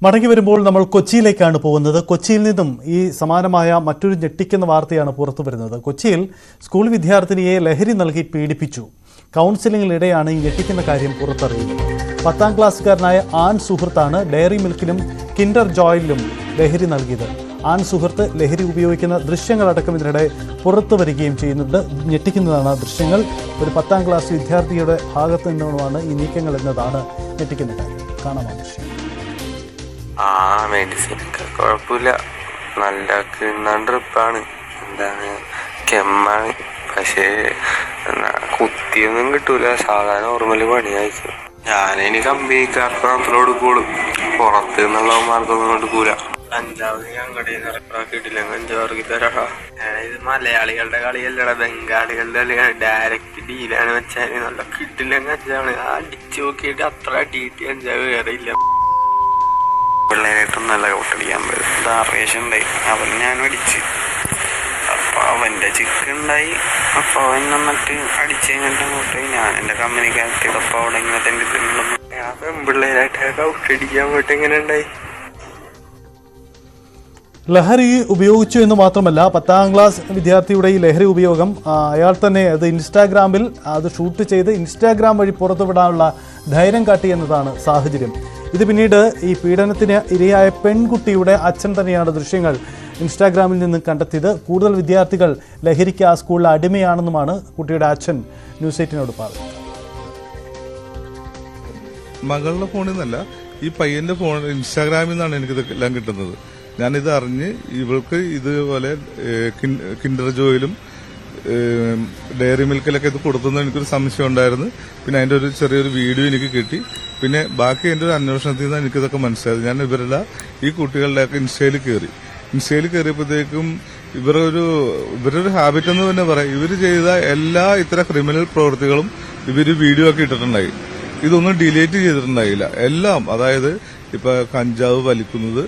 മടങ്ങി വരുമ്പോൾ നമ്മൾ കൊച്ചിയിലേക്കാണ് പോകുന്നത്. കൊച്ചിയിൽ നിന്നും ഈ സമാനമായ മറ്റൊരു ഞെട്ടിക്കുന്ന വാർത്തയാണ് പുറത്തു വരുന്നത്. കൊച്ചിയിൽ സ്കൂൾ വിദ്യാർത്ഥിനിയെ ലഹരി നൽകി പീഡിപ്പിച്ചു. കൗൺസിലിംഗിനിടെയാണ് ഈ ഞെട്ടിക്കുന്ന കാര്യം പുറത്തറിയുന്നത്. 10ാം ക്ലാസ്സുകാരനായ ആൺ സുഹൃത്താണ് ഡയറി മിൽക്കിലും കിൻഡർ ജോയിലും ലഹരി നൽകിയത്. ആൺ സുഹൃത്ത് ലഹരി ഉപയോഗിക്കുന്ന ദൃശ്യങ്ങളടക്കം ഇതിനിടെ പുറത്തു വരികയും ചെയ്യുന്നുണ്ട്. ഞെട്ടിക്കുന്നതാണ് ദൃശ്യങ്ങൾ. ഒരു 10ാം ക്ലാസ് വിദ്യാർത്ഥിയുടെ ഭാഗത്തു നിന്നുമാണ് ഈ നീക്കങ്ങൾ എന്നതാണ് ഞെട്ടിക്കുന്ന കാര്യം. കാണാം ദൃശ്യം. മെഡിസിനൊക്കെ കുഴപ്പമില്ല, നല്ല ട്രിപ്പാണ്, എന്താണ് കെമ്മാണ്, പക്ഷേ കുത്തിയൊന്നും കിട്ടൂല. സാധാരണ നോർമല് പണിയായിരിക്കും. ഞാനിനി കമ്പനിക്കാർക്ക് മാത്രമേ കൊടുക്കുള്ളൂ, പുറത്ത് നിന്നുള്ളവന്മാർക്കൊന്നും കൊടുക്കൂല. അഞ്ചാമത് ഞാൻ കടയിൽ നിന്ന് കിട്ടില്ല, അഞ്ചാറ് തരാ. ഇത് മലയാളികളുടെ കളിയല്ലടാ, ബംഗാളികളുടെ കളിയാണ്. ഡയറക്റ്റ് ഡീലാണ് വെച്ചാൽ നല്ല കിട്ടില്ലെങ്കിൽ അഞ്ചാണ്. അടിച്ചു നോക്കിയിട്ട് അത്ര അടിയിട്ട് അഞ്ചാവ് വേറെ ഇല്ല. പിള്ളേരായിട്ടും നല്ല ഔട്ടടിക്കാൻ പറ്റും. ധാറേഷൻ ഉണ്ടായി, അവൻ ഞാൻ അടിച്ച്. അപ്പോൾ അവൻ്റെ ചിക്കുണ്ടായി. അപ്പോൾ അവൻ നന്നിട്ട് അടിച്ച് കഴിഞ്ഞിട്ട് അങ്ങോട്ട് ഞാൻ എൻ്റെ കമ്പനിക്കകത്ത് അപ്പോൾ അവിടെ ഇങ്ങനെ തന്നെ ആ പെൺപിള്ളേരായിട്ടൊക്കെ ഔട്ടടിക്കാൻ പോയിട്ട് എങ്ങനെ ഉണ്ടായി. ലഹരി ഉപയോഗിച്ചു എന്ന് മാത്രമല്ല, 10ാം ക്ലാസ് വിദ്യാർത്ഥിയുടെ ഈ ലഹരി ഉപയോഗം അയാൾ തന്നെ അത് ഇൻസ്റ്റാഗ്രാമിൽ അത് ഷൂട്ട് ചെയ്ത് ഇൻസ്റ്റാഗ്രാം വഴി പുറത്തുവിടാനുള്ള ധൈര്യം കാട്ടി എന്നതാണ് സാഹചര്യം. ഇത് പിന്നീട് ഈ പീഡനത്തിന് ഇരയായ പെൺകുട്ടിയുടെ അച്ഛൻ തന്നെയാണ് ദൃശ്യങ്ങൾ ഇൻസ്റ്റാഗ്രാമിൽ നിന്ന് കണ്ടെത്തിയത്. കൂടുതൽ വിദ്യാർത്ഥികൾ ലഹരിക്ക് ആ സ്കൂളിൽ അടിമയാണെന്നുമാണ് കുട്ടിയുടെ അച്ഛൻ ന്യൂസ് 8നോട് പറഞ്ഞത്. മകളുടെ ഫോണിൽ നിന്നല്ല, ഈ പയ്യന്റെ ഫോൺ ഇൻസ്റ്റാഗ്രാമിൽ നിന്നാണ് എനിക്കിതെല്ലാം കിട്ടുന്നത്. ഞാനിത് അറിഞ്ഞ് ഇവൾക്ക് ഇതുപോലെ കിൻഡർ ജോയിലും ഡയറി മിൽക്കിലൊക്കെ ഇത് കൊടുത്തെന്ന് എനിക്കൊരു സംശയം ഉണ്ടായിരുന്നു. പിന്നെ അതിന്റെ ഒരു ചെറിയൊരു വീഡിയോ എനിക്ക് കിട്ടി. പിന്നെ ബാക്കി എൻ്റെ ഒരു അന്വേഷണത്തിൽ നിന്നാണ് എനിക്കിതൊക്കെ മനസ്സിലായത്. ഞാൻ ഇവരെല്ലാം ഈ കുട്ടികളുടെയൊക്കെ ഇൻസ്റ്റയിൽ കയറിയപ്പോഴത്തേക്കും ഇവരൊരു ഹാബിറ്റ് എന്ന് തന്നെ പറയാം. ഇവർ ചെയ്ത എല്ലാ ഇത്തരം ക്രിമിനൽ പ്രവൃത്തികളും ഇവര് വീഡിയോ ഒക്കെ ഇട്ടിട്ടുണ്ടായി. ഇതൊന്നും ഡിലീറ്റ് ചെയ്തിട്ടുണ്ടായില്ല. എല്ലാം, അതായത് ഇപ്പൊ കഞ്ചാവ് വലിക്കുന്നത്,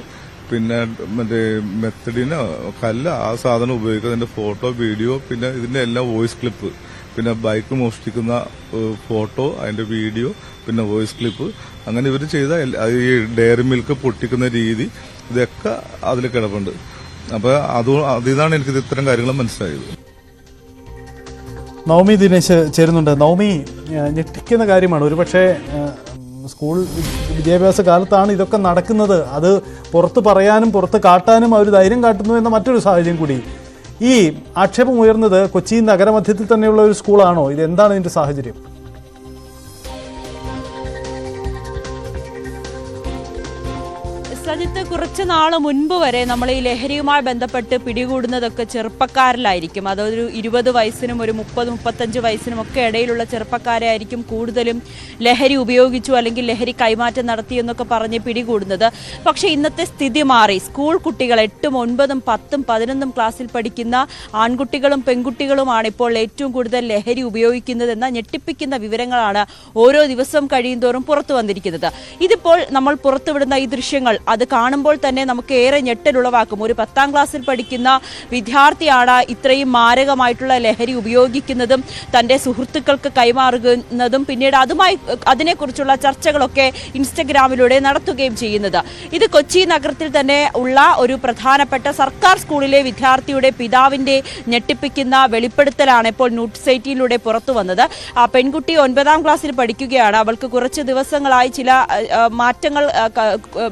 പിന്നെ മറ്റേ മെത്തഡിന് കല്ല്, ആ സാധനം ഉപയോഗിക്കുന്നതിന്റെ ഫോട്ടോ, വീഡിയോ, പിന്നെ ഇതിന്റെ എല്ലാം വോയിസ് ക്ലിപ്പ്, പിന്നെ ബൈക്ക് മോഷ്ടിക്കുന്ന ഫോട്ടോ, അതിന്റെ വീഡിയോ, പിന്നെ വോയിസ് ക്ലിപ്പ്, അങ്ങനെ ഇവർ ചെയ്ത ഈ ഡയറി മിൽക്ക് പൊട്ടിക്കുന്ന രീതി, ഇതൊക്കെ അതിൽ കിടപ്പുണ്ട്. അപ്പൊ അതിതാണ് എനിക്ക് ഇത്തരം കാര്യങ്ങൾ മനസ്സിലായത്. നവമി ദിനേശ് ചേരുന്നുണ്ട്. നവമി, ഞെട്ടിക്കുന്ന കാര്യമാണ്. ഒരുപക്ഷെ സ്കൂൾ വിദ്യാഭ്യാസ കാലത്താണ് ഇതൊക്കെ നടക്കുന്നത്. അത് പുറത്ത് പറയാനും പുറത്ത് കാട്ടാനും അവർ ധൈര്യം കാട്ടുന്നു എന്ന മറ്റൊരു സാഹചര്യം കൂടി. ഈ ആക്ഷേപം ഉയർന്നത് കൊച്ചി നഗരമധ്യത്തിൽ തന്നെയുള്ള ഒരു സ്കൂളാണോ? ഇത് എന്താണ് ഇതിന്റെ സാഹചര്യം? സജിത്ത്, കുറച്ച് നാൾ മുൻപ് വരെ നമ്മൾ ഈ ലഹരിയുമായി ബന്ധപ്പെട്ട് പിടികൂടുന്നതൊക്കെ ചെറുപ്പക്കാരിലായിരിക്കും. അതൊരു 20 വയസ്സിനും ഒരു 30-35 വയസ്സിനും ഒക്കെ ഇടയിലുള്ള ചെറുപ്പക്കാരെ ആയിരിക്കും കൂടുതലും ലഹരി ഉപയോഗിച്ചു അല്ലെങ്കിൽ ലഹരി കൈമാറ്റം നടത്തി എന്നൊക്കെ പറഞ്ഞ് പിടികൂടുന്നത്. പക്ഷേ ഇന്നത്തെ സ്ഥിതി മാറി. സ്കൂൾ കുട്ടികൾ 8, 9, 10, 11 ക്ലാസ്സിൽ പഠിക്കുന്ന ആൺകുട്ടികളും പെൺകുട്ടികളുമാണ് ഇപ്പോൾ ഏറ്റവും കൂടുതൽ ലഹരി ഉപയോഗിക്കുന്നതെന്ന ഞെട്ടിപ്പിക്കുന്ന വിവരങ്ങളാണ് ഓരോ ദിവസം കഴിയുന്തോറും പുറത്തു വന്നിരിക്കുന്നത്. ഇതിപ്പോൾ നമ്മൾ പുറത്തുവിടുന്ന ഈ ദൃശ്യങ്ങൾ അത് കാണുമ്പോൾ തന്നെ നമുക്ക് ഏറെ ഞെട്ടലുളവാക്കും. ഒരു 10ാം ക്ലാസ്സിൽ പഠിക്കുന്ന വിദ്യാർത്ഥിയാണ് ഇത്രയും മാരകമായിട്ടുള്ള ലഹരി ഉപയോഗിക്കുന്നതും തൻ്റെ സുഹൃത്തുക്കൾക്ക് കൈമാറുന്നതും പിന്നീട് അതിനെക്കുറിച്ചുള്ള ചർച്ചകളൊക്കെ ഇൻസ്റ്റഗ്രാമിലൂടെ നടത്തുകയും ചെയ്യുന്നത്. ഇത് കൊച്ചി നഗരത്തിൽ തന്നെ ഉള്ള ഒരു പ്രധാനപ്പെട്ട സർക്കാർ സ്കൂളിലെ വിദ്യാർത്ഥിയുടെ പിതാവിൻ്റെ ഞെട്ടിപ്പിക്കുന്ന വെളിപ്പെടുത്തലാണ് ഇപ്പോൾ ന്യൂസ് 8 പുറത്തു വന്നത്. ആ പെൺകുട്ടി 9ാം ക്ലാസ്സിൽ പഠിക്കുകയാണ്. അവൾക്ക് കുറച്ച് ദിവസങ്ങളായി ചില മാറ്റങ്ങൾ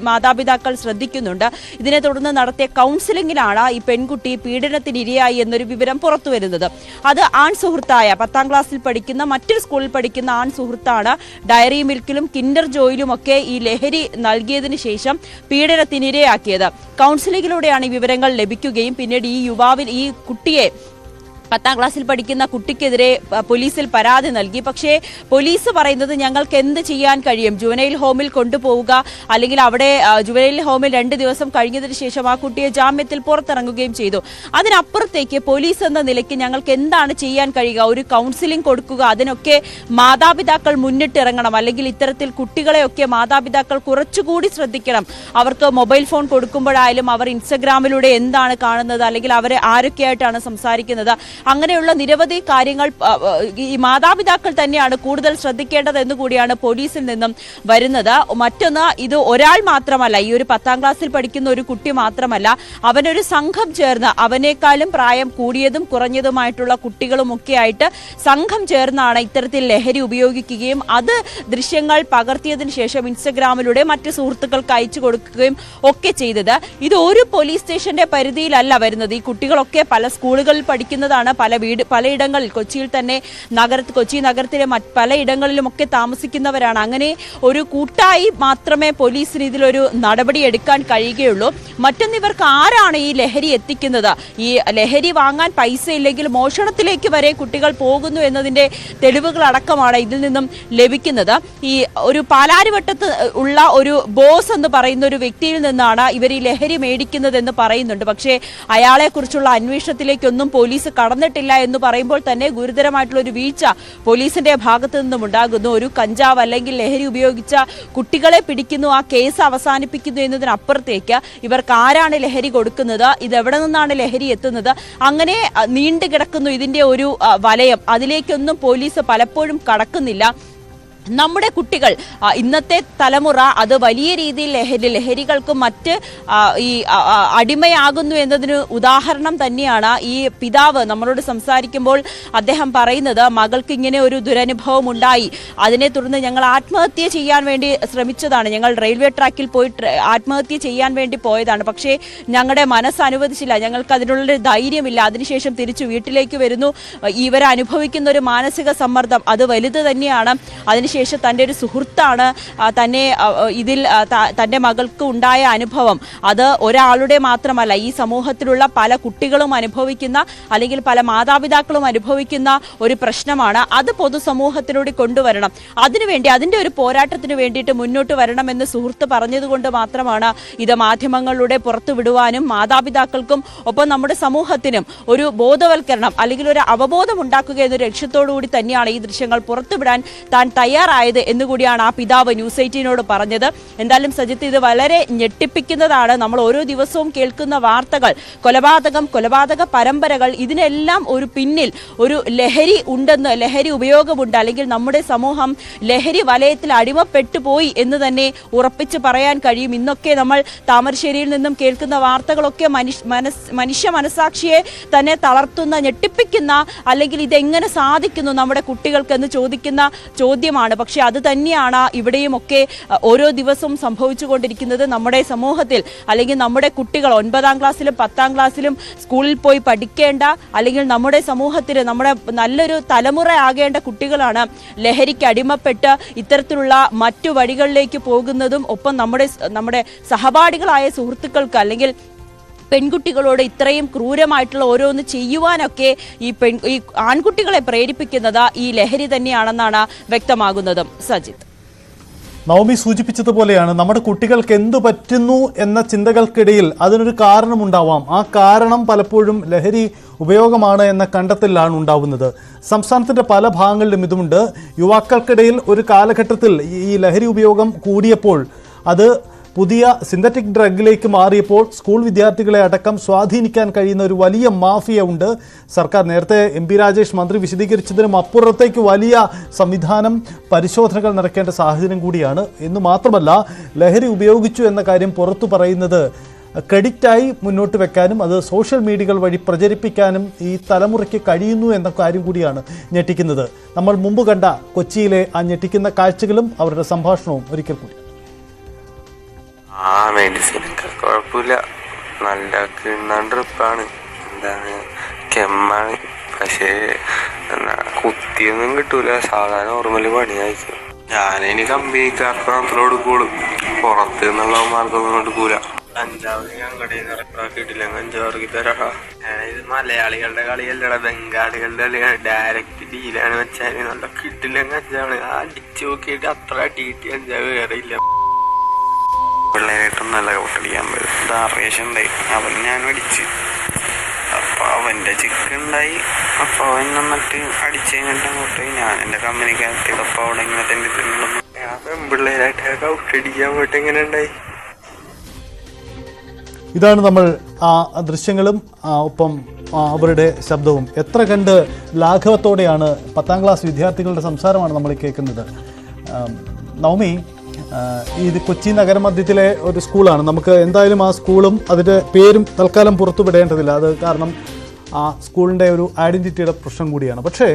മാതാപിതാക്കൾ ശ്രദ്ധിക്കുന്നുണ്ട്. ഇതിനെ തുടർന്ന് നടത്തിയ കൗൺസിലിംഗിലാണ് ഈ പെൺകുട്ടി പീഡനത്തിനിരയായി എന്നൊരു വിവരം പുറത്തു വരുന്നത്. അത് ആൺ സുഹൃത്തായ 10ാം ക്ലാസ്സിൽ പഠിക്കുന്ന മറ്റൊരു സ്കൂളിൽ പഠിക്കുന്ന ആൺ സുഹൃത്താണ് ഡയറി മിൽക്കിലും കിൻഡർ ജോയിലും ഒക്കെ ഈ ലഹരി നൽകിയതിനു ശേഷം പീഡനത്തിനിരയാക്കിയത്. കൗൺസിലിംഗിലൂടെയാണ് ഈ വിവരങ്ങൾ ലഭിക്കുകയും പിന്നീട് ഈ കുട്ടിയെ 10ാം ക്ലാസ്സിൽ പഠിക്കുന്ന കുട്ടിക്കെതിരെ പോലീസിൽ പരാതി നൽകി. പക്ഷേ പോലീസ് പറയുന്നത് ഞങ്ങൾക്ക് എന്ത് ചെയ്യാൻ കഴിയും, ജുവനൈൽ ഹോമിൽ കൊണ്ടുപോവുക, അല്ലെങ്കിൽ അവിടെ ജുവനൈൽ ഹോമിൽ 2 ദിവസം കഴിഞ്ഞതിന് ശേഷം ആ കുട്ടിയെ ജാമ്യത്തിൽ പുറത്തിറങ്ങുകയും ചെയ്തു. അതിനപ്പുറത്തേക്ക് പോലീസ് എന്ന നിലയ്ക്ക് ഞങ്ങൾക്ക് എന്താണ് ചെയ്യാൻ കഴിയുക? ഒരു കൗൺസിലിംഗ് കൊടുക്കുക, അതിനൊക്കെ മാതാപിതാക്കൾ മുന്നിട്ടിറങ്ങണം, അല്ലെങ്കിൽ ഇത്തരത്തിൽ കുട്ടികളെയൊക്കെ മാതാപിതാക്കൾ കുറച്ചുകൂടി ശ്രദ്ധിക്കണം. അവർക്ക് മൊബൈൽ ഫോൺ കൊടുക്കുമ്പോഴായാലും അവർ ഇൻസ്റ്റഗ്രാമിലൂടെ എന്താണ് കാണുന്നത്, അല്ലെങ്കിൽ അവരെ ആരൊക്കെയായിട്ടാണ് സംസാരിക്കുന്നത്, അങ്ങനെയുള്ള നിരവധി കാര്യങ്ങൾ ഈ മാതാപിതാക്കൾ തന്നെയാണ് കൂടുതൽ ശ്രദ്ധിക്കേണ്ടതെന്ന് കൂടിയാണ് പോലീസിൽ നിന്നും വരുന്നത്. മറ്റൊന്ന്, ഇത് ഒരാൾ മാത്രമല്ല, ഈ ഒരു 10ാം ക്ലാസ്സിൽ പഠിക്കുന്ന ഒരു കുട്ടി മാത്രമല്ല, അവനൊരു സംഘം ചേർന്ന് അവനേക്കാളും പ്രായം കൂടിയതും കുറഞ്ഞതുമായിട്ടുള്ള കുട്ടികളുമൊക്കെ ആയിട്ട് സംഘം ചേർന്നാണ് ഇത്തരത്തിൽ ലഹരി ഉപയോഗിക്കുകയും അത് ദൃശ്യങ്ങൾ പകർത്തിയതിനു ശേഷം ഇൻസ്റ്റഗ്രാമിലൂടെ മറ്റ് സുഹൃത്തുക്കൾക്ക് അയച്ചു കൊടുക്കുകയും ഒക്കെ ചെയ്തത്. ഇത് ഒരു പോലീസ് സ്റ്റേഷന്റെ പരിധിയിലല്ല വരുന്നത്. ഈ കുട്ടികളൊക്കെ പല സ്കൂളുകളിൽ പഠിക്കുന്നതാണ്, പലയിടങ്ങളിൽ കൊച്ചിയിൽ തന്നെ കൊച്ചി നഗരത്തിലെ പലയിടങ്ങളിലുമൊക്കെ താമസിക്കുന്നവരാണ്. അങ്ങനെ ഒരു കൂട്ടായി മാത്രമേ പോലീസിന് ഇതിലൊരു നടപടി എടുക്കാൻ കഴിയുകയുള്ളൂ. മറ്റൊന്ന്, ഇവർക്ക് ആരാണ് ഈ ലഹരി എത്തിക്കുന്നത്? ഈ ലഹരി വാങ്ങാൻ പൈസ ഇല്ലെങ്കിൽ മോഷണത്തിലേക്ക് വരെ കുട്ടികൾ പോകുന്നു എന്നതിന്റെ തെളിവുകളടക്കമാണ് ഇതിൽ നിന്നും ലഭിക്കുന്നത്. ഈ ഒരു പാലാരിവട്ടത്ത് ഉള്ള ഒരു ബോസ് എന്ന് പറയുന്ന ഒരു വ്യക്തിയിൽ നിന്നാണ് ഇവർ ഈ ലഹരി മേടിക്കുന്നതെന്ന് പറയുന്നുണ്ട്. പക്ഷേ അയാളെ കുറിച്ചുള്ള അന്വേഷണത്തിലേക്കൊന്നും പോലീസ് കടന്നിട്ടില്ല എന്ന് പറയുമ്പോൾ തന്നെ ഗുരുതരമായിട്ടുള്ള ഒരു വീഴ്ച പോലീസിന്റെ ഭാഗത്തു നിന്നും ഉണ്ടാകുന്നു. ഒരു കഞ്ചാവ് അല്ലെങ്കിൽ ലഹരി ഉപയോഗിച്ച കുട്ടികളെ പിടിക്കുന്നു, ആ കേസ് അവസാനിപ്പിക്കുന്നു എന്നതിനപ്പുറത്തേക്ക് ഇവർക്ക് ആരാണ് ലഹരി കൊടുക്കുന്നത്, ഇതെവിടെ നിന്നാണ് ലഹരി എത്തുന്നത്, അങ്ങനെ നീണ്ടു കിടക്കുന്നു ഇതിന്റെ ഒരു വലയം. അതിലേക്കൊന്നും പോലീസ് പലപ്പോഴും കടക്കുന്നില്ല. നമ്മുടെ കുട്ടികൾ, ഇന്നത്തെ തലമുറ അത് വലിയ രീതിയിൽ ലഹരികൾക്കും മറ്റ് ഈ അടിമയാകുന്നു എന്നതിന് ഉദാഹരണം തന്നെയാണ്. ഈ പിതാവ് നമ്മളോട് സംസാരിക്കുമ്പോൾ അദ്ദേഹം പറയുന്നത്, മകൾക്ക് ഇങ്ങനെ ഒരു ദുരനുഭവം ഉണ്ടായി, അതിനെ തുടർന്ന് ഞങ്ങൾ ആത്മഹത്യ ചെയ്യാൻ വേണ്ടി ശ്രമിച്ചതാണ്, ഞങ്ങൾ റെയിൽവേ ട്രാക്കിൽ പോയി ആത്മഹത്യ ചെയ്യാൻ വേണ്ടി പോയതാണ്, പക്ഷേ ഞങ്ങളുടെ മനസ്സ് അനുവദിച്ചില്ല, ഞങ്ങൾക്ക് അതിനുള്ളൊരു ധൈര്യമില്ല. അതിനുശേഷം തിരിച്ചു വീട്ടിലേക്ക് വരുന്നു. ഇവരനുഭവിക്കുന്ന ഒരു മാനസിക സമ്മർദ്ദം അത് വലുത് തന്നെയാണ്. അതിനുശേഷം തൻ്റെ ഒരു സുഹൃത്താണ് തന്നെ ഇതിൽ തൻ്റെ മകൾക്ക് ഉണ്ടായ അനുഭവം അത് ഒരാളുടെ മാത്രമല്ല, ഈ സമൂഹത്തിലുള്ള പല കുട്ടികളും അനുഭവിക്കുന്ന അല്ലെങ്കിൽ പല മാതാപിതാക്കളും അനുഭവിക്കുന്ന ഒരു പ്രശ്നമാണ്. അത് പൊതുസമൂഹത്തിലൂടെ കൊണ്ടുവരണം. അതിനുവേണ്ടി അതിൻ്റെ ഒരു പോരാട്ടത്തിന് വേണ്ടിയിട്ട് മുന്നോട്ട് വരണമെന്ന് സുഹൃത്ത് പറഞ്ഞതുകൊണ്ട് മാത്രമാണ് ഇത് മാധ്യമങ്ങളിലൂടെ പുറത്തുവിടുവാനും മാതാപിതാക്കൾക്കും ഒപ്പം നമ്മുടെ സമൂഹത്തിനും ഒരു ബോധവൽക്കരണം അല്ലെങ്കിൽ ഒരു അവബോധം ഉണ്ടാക്കുക എന്നൊരു ലക്ഷ്യത്തോടു കൂടി തന്നെയാണ് ഈ ദൃശ്യങ്ങൾ പുറത്തുവിടാൻ താൻ തയ്യാറായത് എന്നുകൂടിയാണ് ആ പിതാവ് ന്യൂസ് 18നോട് പറഞ്ഞത്. എന്തായാലും സജിത്ത്, ഇത് വളരെ ഞെട്ടിപ്പിക്കുന്നതാണ്. നമ്മൾ ഓരോ ദിവസവും കേൾക്കുന്ന വാർത്തകൾ, കൊലപാതക പരമ്പരകൾ, ഇതിനെല്ലാം ഒരു പിന്നിൽ ഒരു ലഹരി ഉണ്ടെന്ന്, ലഹരി ഉപയോഗമുണ്ട്, അല്ലെങ്കിൽ നമ്മുടെ സമൂഹം ലഹരി വലയത്തിൽ അടിമപ്പെട്ടു പോയി എന്ന് തന്നെ ഉറപ്പിച്ച് പറയാൻ കഴിയും. ഇന്നൊക്കെ നമ്മൾ താമരശ്ശേരിയിൽ നിന്നും കേൾക്കുന്ന വാർത്തകളൊക്കെ മനുഷ്യ മനസാക്ഷിയെ തന്നെ തളർത്തുന്ന, ഞെട്ടിപ്പിക്കുന്ന, അല്ലെങ്കിൽ ഇതെങ്ങനെ സാധിക്കുന്നു നമ്മുടെ കുട്ടികൾക്ക് എന്ന് ചോദിക്കുന്ന ചോദ്യമാണ്. പക്ഷെ അത് തന്നെയാണ് ഇവിടെയും ഒക്കെ ഓരോ ദിവസവും സംഭവിച്ചുകൊണ്ടിരിക്കുന്നത്. നമ്മുടെ സമൂഹത്തിൽ അല്ലെങ്കിൽ നമ്മുടെ കുട്ടികൾ 9ാം ക്ലാസ്സിലും 10ാം ക്ലാസ്സിലും സ്കൂളിൽ പോയി പഠിക്കേണ്ട, അല്ലെങ്കിൽ നമ്മുടെ സമൂഹത്തിൽ നമ്മുടെ നല്ലൊരു തലമുറ ആകേണ്ട കുട്ടികളാണ് ലഹരിക്ക് അടിമപ്പെട്ട് ഇത്തരത്തിലുള്ള മറ്റു വഴികളിലേക്ക് പോകുന്നതും. ഒപ്പം നമ്മുടെ സഹപാഠികളായ സുഹൃത്തുക്കൾക്ക് അല്ലെങ്കിൽ പെൺകുട്ടികളോട് ഇത്രയും ക്രൂരമായിട്ടുള്ള ഓരോന്ന് ചെയ്യുവാനൊക്കെ ഈ ആൺകുട്ടികളെ പ്രേരിപ്പിക്കുന്നത് ഈ ലഹരി തന്നെയാണെന്നാണ് വ്യക്തമാകുന്നതും. സജിത്ത്, നവമി സൂചിപ്പിച്ചതുപോലെയാണ്, നമ്മുടെ കുട്ടികൾക്ക് എന്തു പറ്റുന്നു എന്ന ചിന്തകൾക്കിടയിൽ അതിനൊരു കാരണമുണ്ടാവാം. ആ കാരണം പലപ്പോഴും ലഹരി ഉപയോഗമാണ് എന്ന കണ്ടെത്തലാണ് ഉണ്ടാവുന്നത്. സംസ്ഥാനത്തിൻ്റെ പല ഭാഗങ്ങളിലും ഇതുമുണ്ട്. യുവാക്കൾക്കിടയിൽ ഒരു കാലഘട്ടത്തിൽ ഈ ലഹരി ഉപയോഗം കൂടിയപ്പോൾ അത് പുതിയ സിന്തറ്റിക് ഡ്രഗിലേക്ക് മാറിയപ്പോൾ സ്കൂൾ വിദ്യാർത്ഥികളെ അടക്കം സ്വാധീനിക്കാൻ കഴിയുന്ന ഒരു വലിയ മാഫിയ ഉണ്ട്. സർക്കാർ നേരത്തെ MP രാജേഷ് മന്ത്രി വിശദീകരിച്ചതിനും അപ്പുറത്തേക്ക് വലിയ സംവിധാനം, പരിശോധനകൾ നടക്കേണ്ട സാഹചര്യം കൂടിയാണ്. എന്ന് മാത്രമല്ല, ലഹരി ഉപയോഗിച്ചു എന്ന കാര്യം പുറത്തു പറയുന്നത് ക്രെഡിറ്റായി മുന്നോട്ട് വെക്കാനും അത് സോഷ്യൽ മീഡിയകൾ വഴി പ്രചരിപ്പിക്കാനും ഈ തലമുറയ്ക്ക് കഴിയുന്നു എന്ന കാര്യം കൂടിയാണ് ഞെട്ടിക്കുന്നത്. നമ്മൾ മുമ്പ് കണ്ട കൊച്ചിയിലെ ആ ഞെട്ടിക്കുന്ന കാഴ്ചകളും അവരുടെ സംഭാഷണവും ഒരിക്കൽ കൂടി. മെഡിസിനൊക്കെ കുഴപ്പമില്ല, നല്ല കിണ്ണാണ്ടിപ്പാണ്, എന്താണ് കെമ്മാണ്, പക്ഷേ കുത്തിയൊന്നും കിട്ടൂല, സാധാരണ നോർമല് പണിയായിരിക്കും. ഞാനിനി കമ്പനിക്കാർക്ക് മാത്രമേ എടുക്കുള്ളൂ, പുറത്ത് നിന്നുള്ള മാർക്കൊന്നും എടുക്കൂല. കഞ്ചാവ് ഞങ്ങളുടെ കിട്ടില്ല, കഞ്ചാവ് തരാ. ഇത് മലയാളികളുടെ കളിയല്ലട, ബംഗാളികളുടെ കളിയാണ്, ഡയറക്റ്റ് ഡീലാണ് വെച്ചാൽ നല്ല കിട്ടില്ല കഞ്ചാവ്. അടിച്ചു നോക്കിയിട്ട് അത്ര അടിയിട്ട് കഞ്ചാവ് വേറെ ഇല്ല. പിള്ളേരായിട്ടും നല്ല ഔട്ടടിക്കാൻ പറ്റും. ധാർവേഷം ഉണ്ടായി, അവൻ ഞാൻ അടിച്ച്, അപ്പൊ അവന്റെ ചിക്കൻ ഉണ്ടായി. അപ്പൊ അവൻ നന്നിട്ട് അടിച്ചു കഴിഞ്ഞിട്ട് അങ്ങോട്ട് ഞാൻ എന്റെ കമ്പനിക്കകത്ത് അപ്പൊ അവിടെ ഇങ്ങനെ തന്നെ ഞാൻ പെൺപിള്ളേരായിട്ട് ഔട്ടടിക്കാൻ പോയിട്ട് എങ്ങനെ ഉണ്ടായി. ഇതാണ് നമ്മൾ ആ ദൃശ്യങ്ങളും ഒപ്പം അവരുടെ ശബ്ദവും എത്ര കണ്ട് ലാഘവത്തോടെയാണ് 10ാം ക്ലാസ് വിദ്യാർത്ഥികളുടെ സംസാരമാണ് നമ്മൾ കേൾക്കുന്നത്. നവമി, ഇത് കൊച്ചി നഗരമധ്യത്തിലെ ഒരു സ്കൂളാണ്. നമുക്ക് എന്തായാലും ആ സ്കൂളും അതിൻ്റെ പേരും തൽക്കാലം പുറത്തു വിടേണ്ടതില്ല. അത് കാരണം ആ സ്കൂളിൻ്റെ ഒരു ഐഡൻറ്റിറ്റിയുടെ പ്രശ്നം കൂടിയാണ്. പക്ഷേ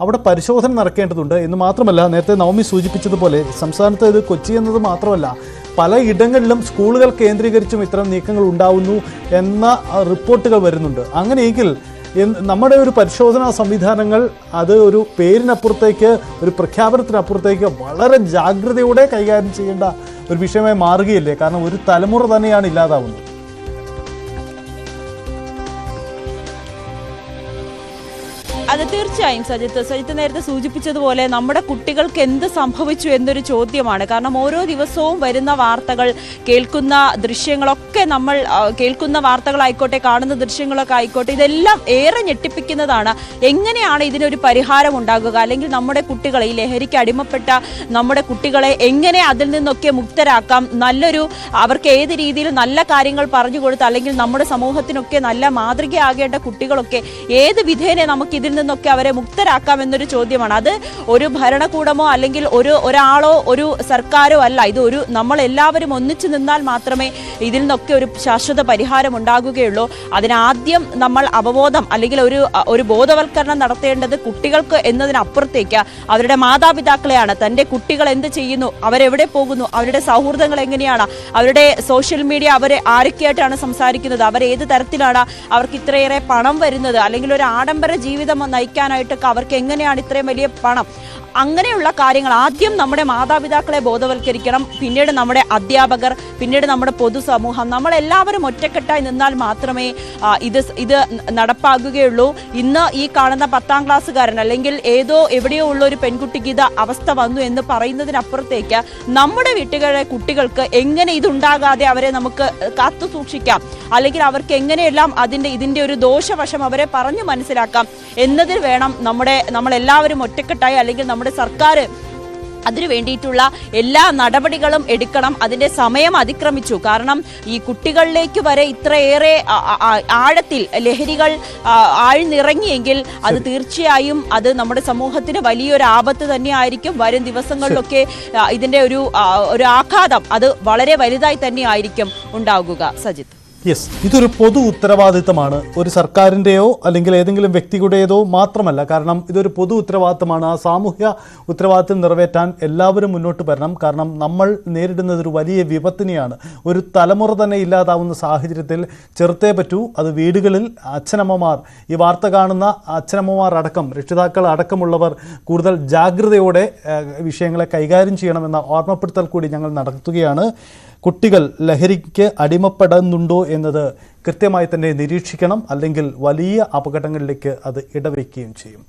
അവിടെ പരിശോധന നടക്കേണ്ടതുണ്ട് എന്ന് മാത്രമല്ല, നേരത്തെ നവമി സൂചിപ്പിച്ചതുപോലെ സംസ്ഥാനത്ത് ഇത് കൊച്ചി എന്നത് മാത്രമല്ല, പല ഇടങ്ങളിലും സ്കൂളുകൾ കേന്ദ്രീകരിച്ചും ഇത്തരം നീക്കങ്ങൾ ഉണ്ടാവുന്നു എന്ന റിപ്പോർട്ടുകൾ വരുന്നുണ്ട്. അങ്ങനെയെങ്കിൽ നമ്മുടെ ഒരു പരിശോധനാ സംവിധാനങ്ങൾ അത് ഒരു പേരിനപ്പുറത്തേക്ക്, ഒരു പ്രഖ്യാപനത്തിനപ്പുറത്തേക്ക് വളരെ ജാഗ്രതയോടെ കൈകാര്യം ചെയ്യേണ്ട ഒരു വിഷയമായി മാറുകയില്ലേ? കാരണം ഒരു തലമുറ തന്നെയാണ് ഇല്ലാതാവുന്നത്. അത് തീർച്ചയായും സജിത്ത് നേരത്തെ സൂചിപ്പിച്ചതുപോലെ നമ്മുടെ കുട്ടികൾക്ക് എന്ത് സംഭവിച്ചു എന്നൊരു ചോദ്യമാണ്. കാരണം ഓരോ ദിവസവും വരുന്ന വാർത്തകൾ, കേൾക്കുന്ന ദൃശ്യങ്ങളൊക്കെ, നമ്മൾ കേൾക്കുന്ന വാർത്തകളായിക്കോട്ടെ, കാണുന്ന ദൃശ്യങ്ങളൊക്കെ ആയിക്കോട്ടെ, ഇതെല്ലാം ഏറെ ഞെട്ടിപ്പിക്കുന്നതാണ്. എങ്ങനെയാണ് ഇതിനൊരു പരിഹാരം ഉണ്ടാകുക? അല്ലെങ്കിൽ നമ്മുടെ കുട്ടികളെ, ഈ ലഹരിക്ക് അടിമപ്പെട്ട നമ്മുടെ കുട്ടികളെ എങ്ങനെ അതിൽ നിന്നൊക്കെ മുക്തരാക്കാം? അവർക്ക് ഏത് രീതിയിൽ നല്ല കാര്യങ്ങൾ പറഞ്ഞു കൊടുത്ത്, അല്ലെങ്കിൽ നമ്മുടെ സമൂഹത്തിനൊക്കെ നല്ല മാതൃകയാകേണ്ട കുട്ടികളൊക്കെ ഏത് വിധേന നമുക്ക് ഇതിൽ നിന്നൊക്കെ അവരെ മുക്തരാക്കാം എന്നൊരു ചോദ്യമാണ്. അത് ഒരു ഭരണകൂടമോ അല്ലെങ്കിൽ ഒരാളോ ഒരു സർക്കാരോ അല്ല. ഇത് നമ്മളെല്ലാവരും ഒന്നിച്ചു നിന്നാൽ മാത്രമേ ഇതിൽ നിന്നൊക്കെ ഒരു ശാശ്വത പരിഹാരം ഉണ്ടാകുകയുള്ളൂ. അതിനാദ്യം നമ്മൾ അവബോധം അല്ലെങ്കിൽ ഒരു ബോധവൽക്കരണം നടത്തേണ്ടത് കുട്ടികൾക്ക് എന്നതിനപ്പുറത്തേക്ക് അവരുടെ മാതാപിതാക്കളെയാണ്. തൻ്റെ കുട്ടികൾ എന്ത് ചെയ്യുന്നു, അവരെവിടെ പോകുന്നു, അവരുടെ സൗഹൃദങ്ങൾ എങ്ങനെയാണ്, അവരുടെ സോഷ്യൽ മീഡിയ അവരെ ആരൊക്കെയായിട്ടാണ് സംസാരിക്കുന്നത്, അവരേത് തരത്തിലാണ്, അവർക്ക് ഇത്രയേറെ പണം വരുന്നത്, അല്ലെങ്കിൽ ഒരു ആഡംബര ജീവിതം നയിക്കാനായിട്ടൊക്കെ അവർക്ക് എങ്ങനെയാണ് ഇത്രയും വലിയ പണം, അങ്ങനെയുള്ള കാര്യങ്ങൾ ആദ്യം നമ്മുടെ മാതാപിതാക്കളെ ബോധവൽക്കരിക്കണം. പിന്നീട് നമ്മുടെ അധ്യാപകർ, പിന്നീട് നമ്മുടെ പൊതുസമൂഹം, നമ്മളെല്ലാവരും ഒറ്റക്കെട്ടായി നിന്നാൽ മാത്രമേ ഇത് നടപ്പാകുകയുള്ളൂ. ഇന്ന് ഈ കാണുന്ന 10ാം ക്ലാസ്സുകാരൻ അല്ലെങ്കിൽ എവിടെയോ ഉള്ള ഒരു പെൺകുട്ടിക്ക് ഇത് അവസ്ഥ വന്നു എന്ന് പറയുന്നതിനപ്പുറത്തേക്ക് നമ്മുടെ വീട്ടുകളിലെ കുട്ടികൾക്ക് എങ്ങനെ ഇതുണ്ടാകാതെ അവരെ നമുക്ക് കാത്തു സൂക്ഷിക്കാം, അല്ലെങ്കിൽ അവർക്ക് എങ്ങനെയെല്ലാം ഇതിൻ്റെ ഒരു ദോഷവശം അവരെ പറഞ്ഞു മനസ്സിലാക്കാം എന്നതിൽ വേണം നമ്മളെല്ലാവരും ഒറ്റക്കെട്ടായി, അല്ലെങ്കിൽ നമ്മുടെ സർക്കാർ അതിനു വേണ്ടിയിട്ടുള്ള എല്ലാ നടപടികളും എടുക്കണം. അതിൻ്റെ സമയം അതിക്രമിച്ചു. കാരണം ഈ കുട്ടികളിലേക്ക് വരെ ഇത്രയേറെ ആഴത്തിൽ ലഹരികൾ ആഴ്ന്നിറങ്ങിയെങ്കിൽ അത് തീർച്ചയായും അത് നമ്മുടെ സമൂഹത്തിന് വലിയൊരു ആപത്ത് തന്നെയായിരിക്കും. വരും ദിവസങ്ങളിലൊക്കെ ഇതിൻ്റെ ഒരു ആഘാതം അത് വളരെ വലുതായി തന്നെയായിരിക്കും ഉണ്ടാകുക. സജിത്ത്, യെസ്, ഇതൊരു പൊതു ഉത്തരവാദിത്തമാണ്. ഒരു സർക്കാരിൻ്റെയോ അല്ലെങ്കിൽ ഏതെങ്കിലും വ്യക്തിയുടേതോ മാത്രമല്ല. കാരണം ഇതൊരു പൊതു ഉത്തരവാദിത്തമാണ്. ആ സാമൂഹ്യ ഉത്തരവാദിത്തം നിറവേറ്റാൻ എല്ലാവരും മുന്നോട്ട് വരണം. കാരണം നമ്മൾ നേരിടുന്നത് ഒരു വലിയ വിപത്തിനെയാണ്. ഒരു തലമുറ തന്നെ ഇല്ലാതാവുന്ന സാഹചര്യത്തിൽ ചെറുത്തേ പറ്റൂ. അത് വീടുകളിൽ അച്ഛനമ്മമാർ, ഈ വാർത്ത കാണുന്ന അച്ഛനമ്മമാർ അടക്കം, രക്ഷിതാക്കൾ അടക്കമുള്ളവർ കൂടുതൽ ജാഗ്രതയോടെ വിഷയങ്ങളെ കൈകാര്യം ചെയ്യണമെന്ന ഓർമ്മപ്പെടുത്തൽ കൂടി ഞങ്ങൾ നടത്തുകയാണ്. കുട്ടികൾ ലഹരിക്ക് അടിമപ്പെടുന്നുണ്ടോ എന്നത് കൃത്യമായി തന്നെ നിരീക്ഷിക്കണം. അല്ലെങ്കിൽ വലിയ അപകടങ്ങളിലേക്ക് അത് ഇടവയ്ക്കുകയും ചെയ്യും.